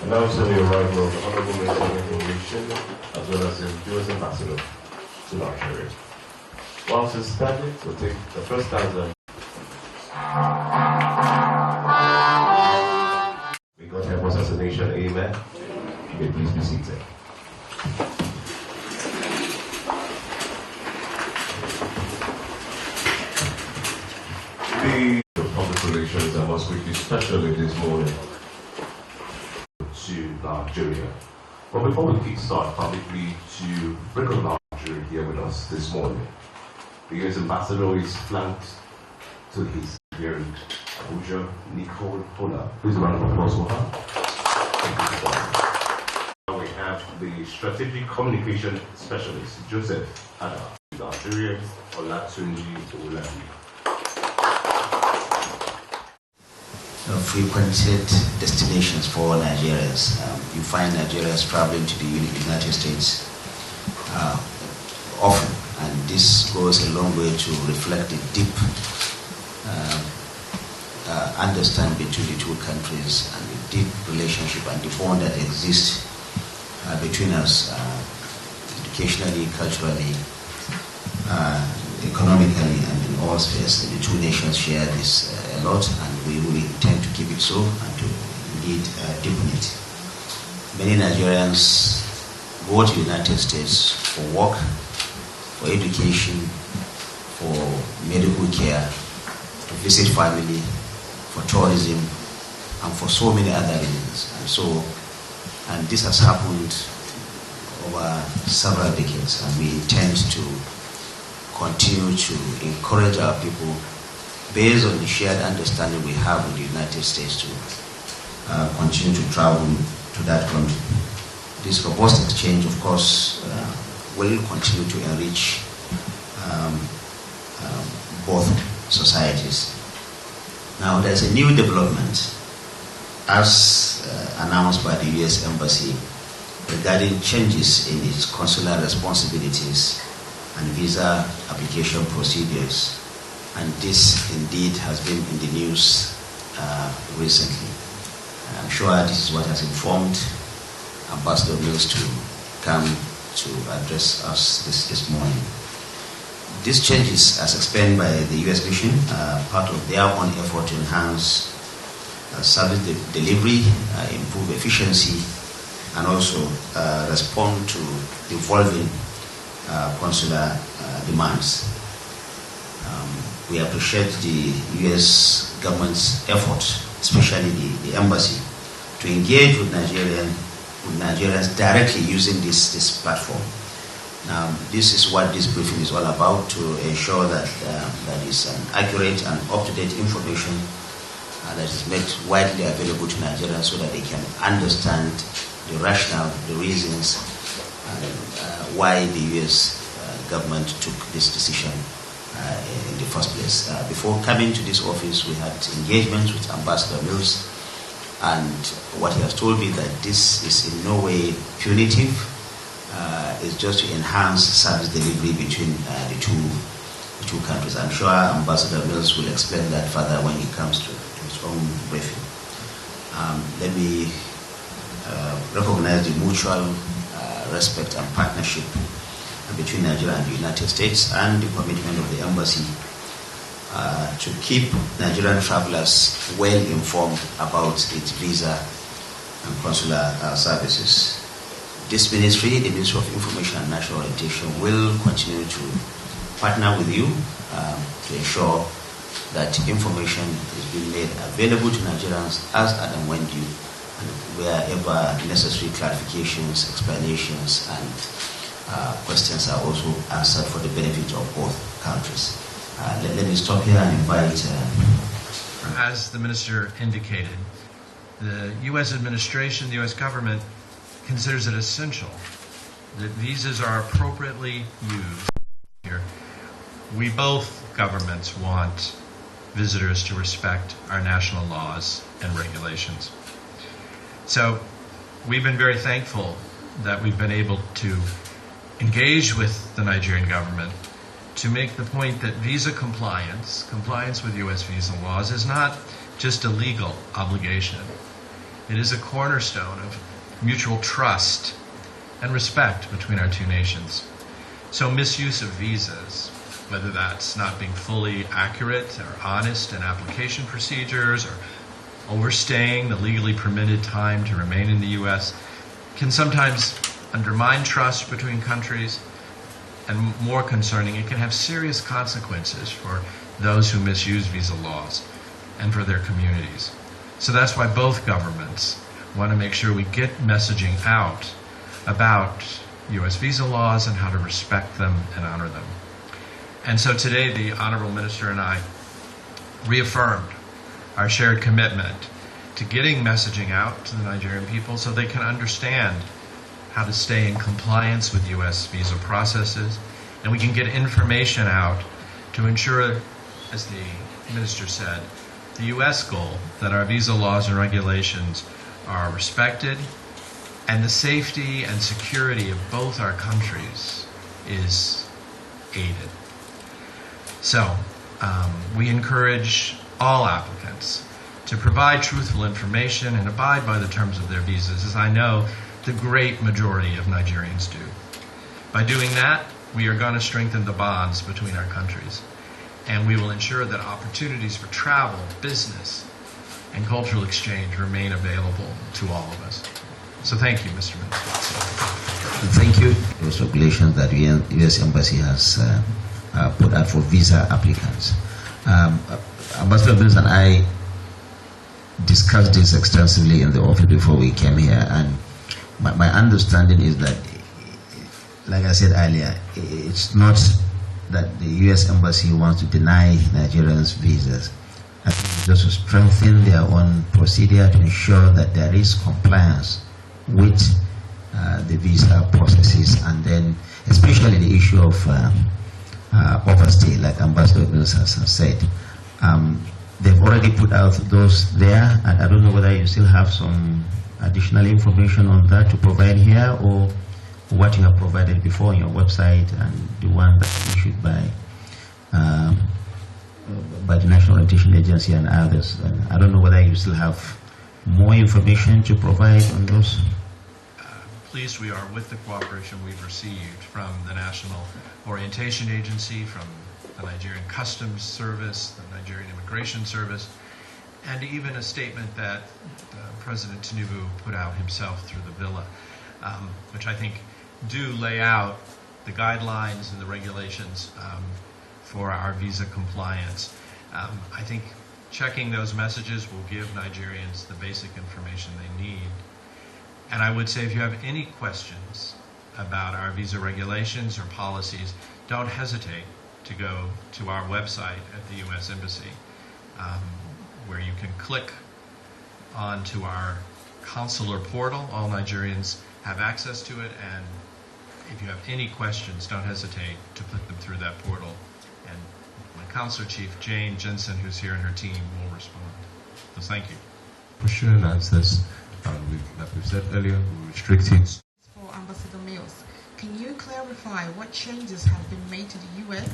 Announcing the arrival of the Honorable Minister of Information as well as the U.S. Ambassador to Nigeria. Whilst he's standing, we'll take the first stanza. May God help us as a nation, amen. You may please be seated. The public relations I must speak especially this morning to Nigeria. But before we kickstart publicly to bring on Nigeria here with us this morning, the U.S. Ambassador is flanked to his here in Abuja, Nicole Pola. Please round of applause for her. Now we have the Strategic Communication Specialist, Joseph Ada, Nigeria, Olatunji Olabi. Frequented destinations for Nigerians. You find Nigerians traveling to the United States often, and this goes a long way to reflect the deep understanding between the two countries and the deep relationship and the bond that exists between us educationally, culturally, economically, and in all spheres. The two nations share this a lot, and we intend to keep it so and to indeed deepen it. Many Nigerians go to the United States for work, for education, for medical care, to visit family, for tourism, and for so many other reasons. And this has happened over several decades, and we intend to continue to encourage our people based on the shared understanding we have with the United States to continue to travel to that country. This robust exchange, of course, will continue to enrich both societies. Now, there's a new development, as announced by the U.S. Embassy, regarding changes in its consular responsibilities and visa application procedures. And this indeed has been in the news recently. I'm sure this is what has informed Ambassador Mills to come to address us this morning. These changes, as explained by the U.S. mission, part of their own effort to enhance service delivery, improve efficiency, and also respond to evolving consular demands. We appreciate the U.S. government's effort, especially the embassy, to engage with Nigerians directly using this platform. Now, this is what this briefing is all about, to ensure that that is an accurate and up-to-date information that is made widely available to Nigerians so that they can understand the rationale, the reasons, and why the U.S. government took this decision in the first place. Before coming to this office, we had engagements with Ambassador Mills, and what he has told me that this is in no way punitive. It's just to enhance service delivery between the two countries. I'm sure Ambassador Mills will explain that further when he comes to his own briefing. Let me recognize the mutual respect and partnership between Nigeria and the United States, and the commitment of the embassy to keep Nigerian travelers well informed about its visa and consular services. This ministry, the Ministry of Information and National Orientation, will continue to partner with you to ensure that information is being made available to Nigerians as and when due, and wherever necessary clarifications, explanations, and questions are also answered for the benefit of both countries. Let me stop here and invite... As the Minister indicated, the U.S. administration, the U.S. government, considers it essential that visas are appropriately used here. We both governments want visitors to respect our national laws and regulations. So we've been very thankful that we've been able to engage with the Nigerian government to make the point that visa compliance with U.S. visa laws is not just a legal obligation. It is a cornerstone of mutual trust and respect between our two nations. So misuse of visas, whether that's not being fully accurate or honest in application procedures or overstaying the legally permitted time to remain in the U.S., can sometimes undermine trust between countries, and more concerning, it can have serious consequences for those who misuse visa laws and for their communities. So that's why both governments want to make sure we get messaging out about U.S. visa laws and how to respect them and honor them. And so today the Honorable Minister and I reaffirmed our shared commitment to getting messaging out to the Nigerian people so they can understand how to stay in compliance with U.S. visa processes, and we can get information out to ensure, as the Minister said, the U.S. goal that our visa laws and regulations are respected and the safety and security of both our countries is aided. So, we encourage all applicants to provide truthful information and abide by the terms of their visas, as I know the great majority of Nigerians do. By doing that, we are going to strengthen the bonds between our countries, and we will ensure that opportunities for travel, business, and cultural exchange remain available to all of us. So thank you, Mr. Minister. Thank you. Those regulations that the U.S. Embassy has put out for visa applicants. Ambassador Bills and I discussed this extensively in the office before we came here, and my understanding is that, like I said earlier, it's not that the U.S. Embassy wants to deny Nigerians visas. I think it's just to strengthen their own procedure to ensure that there is compliance with the visa processes, and then especially the issue of overstay, like Ambassador Mills has said. They've already put out those there, and I don't know whether you still have some additional information on that to provide here, or what you have provided before on your website and the one that's issued by the National Orientation Agency and others. And I don't know whether you still have more information to provide on those. Pleased we are with the cooperation we've received from the National Orientation Agency, from the Nigerian Customs Service, the Nigerian Immigration Service, and even a statement that President Tinubu put out himself through the villa, which I think do lay out the guidelines and the regulations for our visa compliance. I think checking those messages will give Nigerians the basic information they need. And I would say if you have any questions about our visa regulations or policies, don't hesitate to go to our website at the U.S. Embassy, where you can click onto our consular portal. All Nigerians have access to it, and if you have any questions, don't hesitate to put them through that portal. And my consular chief, Jane Jensen, who's here, and her team will respond. So thank you. Question and answers. Like we said earlier, we restricted. For Ambassador Mills, can you clarify what changes have been made to the U.S.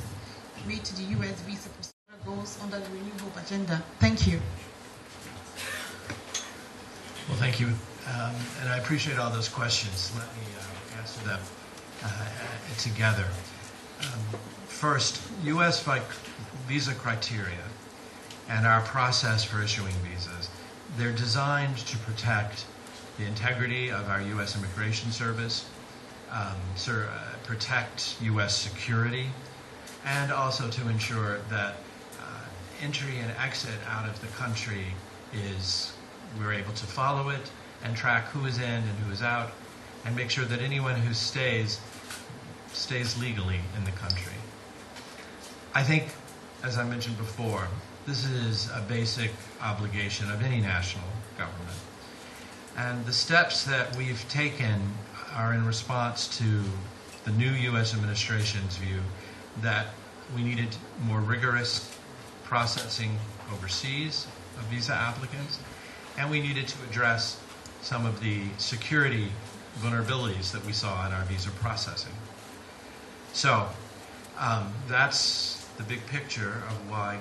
visa procedure goals under the Renew Hope agenda? Thank you. Well, thank you, and I appreciate all those questions. Let me answer them together. First, U.S. visa criteria and our process for issuing visas, they're designed to protect the integrity of our U.S. Immigration Service, protect U.S. security, and also to ensure that entry and exit out of the country we're able to follow it and track who is in and who is out, and make sure that anyone who stays legally in the country. I think, as I mentioned before, this is a basic obligation of any national government. And the steps that we've taken are in response to the new U.S. administration's view that we needed more rigorous processing overseas of visa applicants, and we needed to address some of the security vulnerabilities that we saw in our visa processing. So that's the big picture of why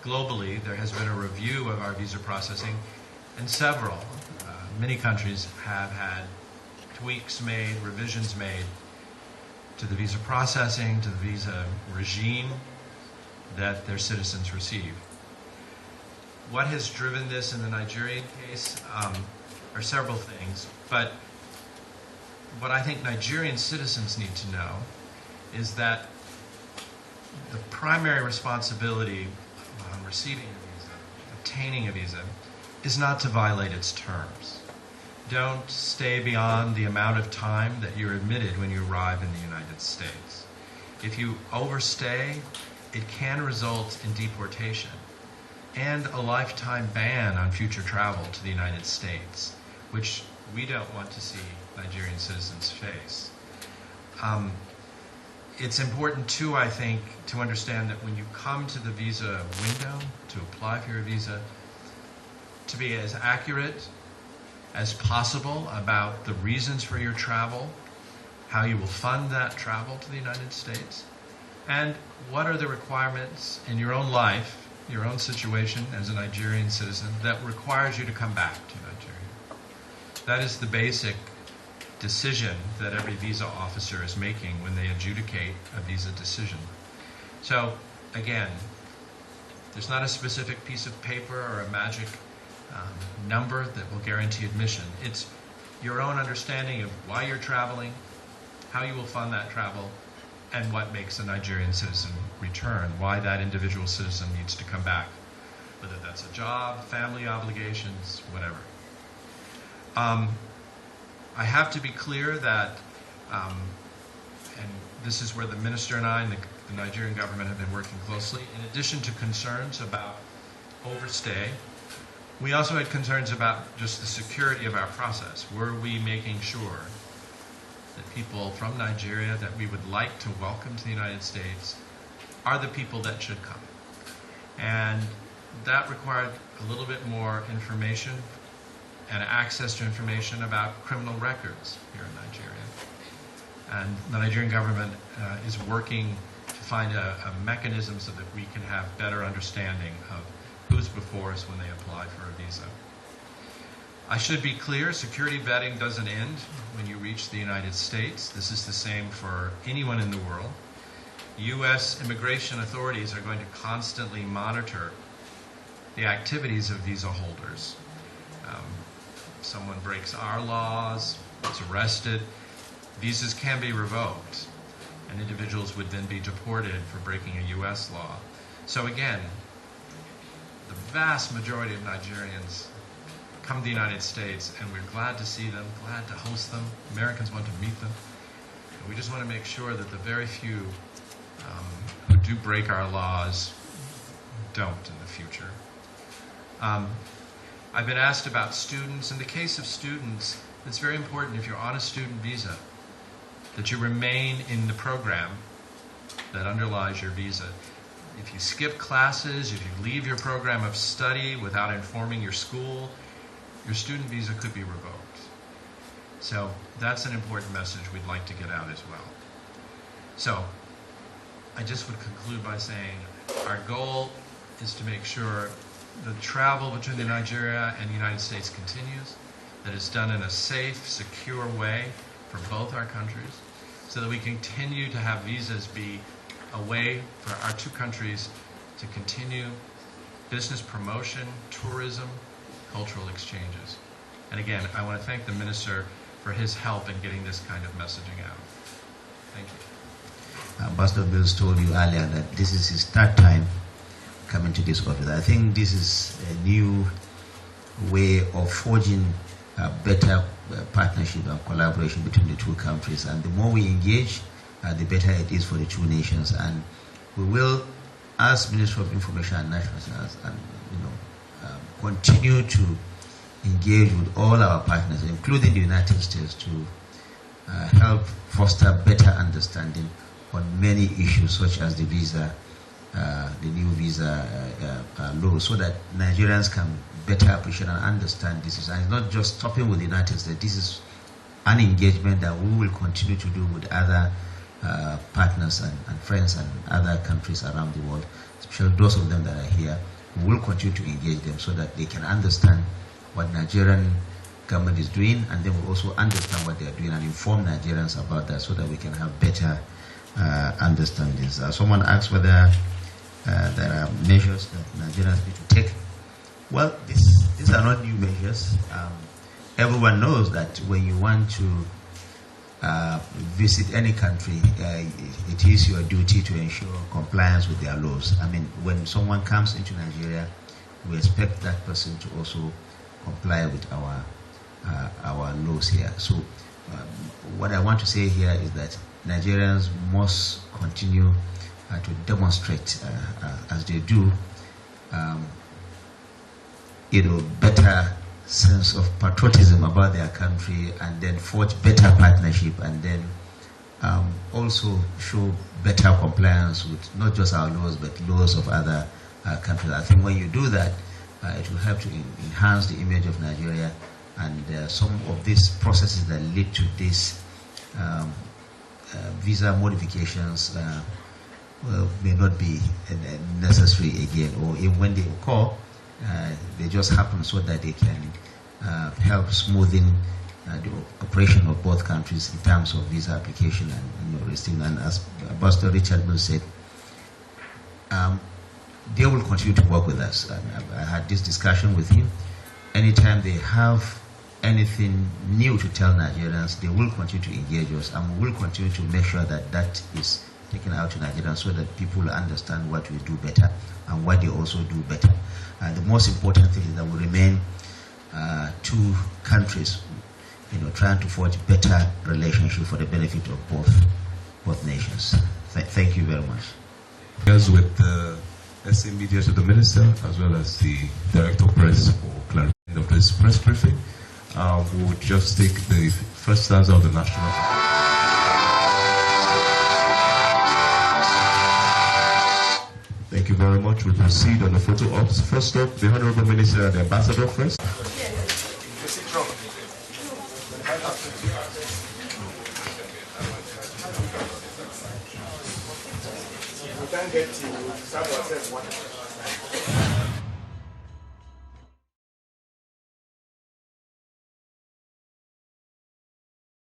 globally there has been a review of our visa processing, And many countries have had tweaks made, revisions made to the visa processing, to the visa regime that their citizens receive. What has driven this in the Nigerian case are several things, but what I think Nigerian citizens need to know is that the primary responsibility on receiving a visa, obtaining a visa, is not to violate its terms. Don't stay beyond the amount of time that you're admitted when you arrive in the United States. If you overstay, it can result in deportation and a lifetime ban on future travel to the United States, which we don't want to see Nigerian citizens face. It's important too, I think, to understand that when you come to the visa window to apply for your visa, to be as accurate as possible about the reasons for your travel, how you will fund that travel to the United States, and what are the requirements in your own life, your own situation as a Nigerian citizen that requires you to come back to Nigeria. That is the basic decision that every visa officer is making when they adjudicate a visa decision. So, again, there's not a specific piece of paper or a magic number that will guarantee admission. It's your own understanding of why you're traveling, how you will fund that travel, and what makes a Nigerian citizen return, why that individual citizen needs to come back, whether that's a job, family obligations, whatever. I have to be clear that, and this is where the minister and I and the Nigerian government have been working closely, in addition to concerns about overstay, we also had concerns about just the security of our process. Were we making sure that people from Nigeria that we would like to welcome to the United States are the people that should come? And that required a little bit more information and access to information about criminal records here in Nigeria. And the Nigerian government is working to find a mechanism so that we can have better understanding of who's before us when they apply for a visa. I should be clear, security vetting doesn't end when you reach the United States. This is the same for anyone in the world. U.S. immigration authorities are going to constantly monitor the activities of visa holders. Someone breaks our laws, is arrested, visas can be revoked, and individuals would then be deported for breaking a U.S. law. So again, the vast majority of Nigerians come to the United States, and we're glad to see them, glad to host them. Americans want to meet them. And we just want to make sure that the very few who do break our laws don't in the future. I've been asked about students. In the case of students, it's very important if you're on a student visa that you remain in the program that underlies your visa. If you skip classes, if you leave your program of study without informing your school, your student visa could be revoked. So that's an important message we'd like to get out as well. So I just would conclude by saying our goal is to make sure the travel between Nigeria and the United States continues, that it's done in a safe, secure way for both our countries, so that we continue to have visas be a way for our two countries to continue business promotion, tourism, cultural exchanges. And again, I want to thank the Minister for his help in getting this kind of messaging out. Thank you. Ambassador Mills told you earlier that this is his third time coming to this office. I think this is a new way of forging a better partnership and collaboration between the two countries. And the more we engage, the better it is for the two nations. And we will, as Minister of Information and National Affairs, continue to engage with all our partners, including the United States, to help foster better understanding on many issues such as the visa, the new visa law, so that Nigerians can better appreciate and understand this. And it's not just stopping with the United States. This is an engagement that we will continue to do with other partners and friends and other countries around the world, especially those of them that are here. We will continue to engage them so that they can understand what Nigerian government is doing, and then we'll also understand what they are doing and inform Nigerians about that so that we can have better understandings. Someone asked whether there are measures that Nigerians need to take. Well, these are not new measures. Everyone knows that when you want to visit any country, it is your duty to ensure compliance with their laws. I mean, when someone comes into Nigeria, we expect that person to also comply with our laws here. So, what I want to say here is that Nigerians must continue to demonstrate, as they do, better sense of patriotism about their country, and then forge better partnership, and then also show better compliance with not just our laws but laws of other countries. I think when you do that, it will help to enhance the image of Nigeria, and some of these processes that lead to this visa modifications may not be necessary again, or even when they occur, they just happen so that they can help smoothing the operation of both countries in terms of visa application and receiving. And as Ambassador Richard Mills said, they will continue to work with us. I had this discussion with him. Anytime they have anything new to tell Nigerians, they will continue to engage us, and we will continue to make sure that that is taken out to Nigerians so that people understand what we do better and what they also do better. The most important thing is that we remain two countries, trying to forge better relationship for the benefit of both nations. Thank you very much. As with the SA Media to the Minister, as well as the Director of Press for clarifying of this press briefing, we would just take the first stanza of the national. Thank you very much. We proceed on the photo ops. First up, the Honorable Minister and the Ambassador first. We can't get to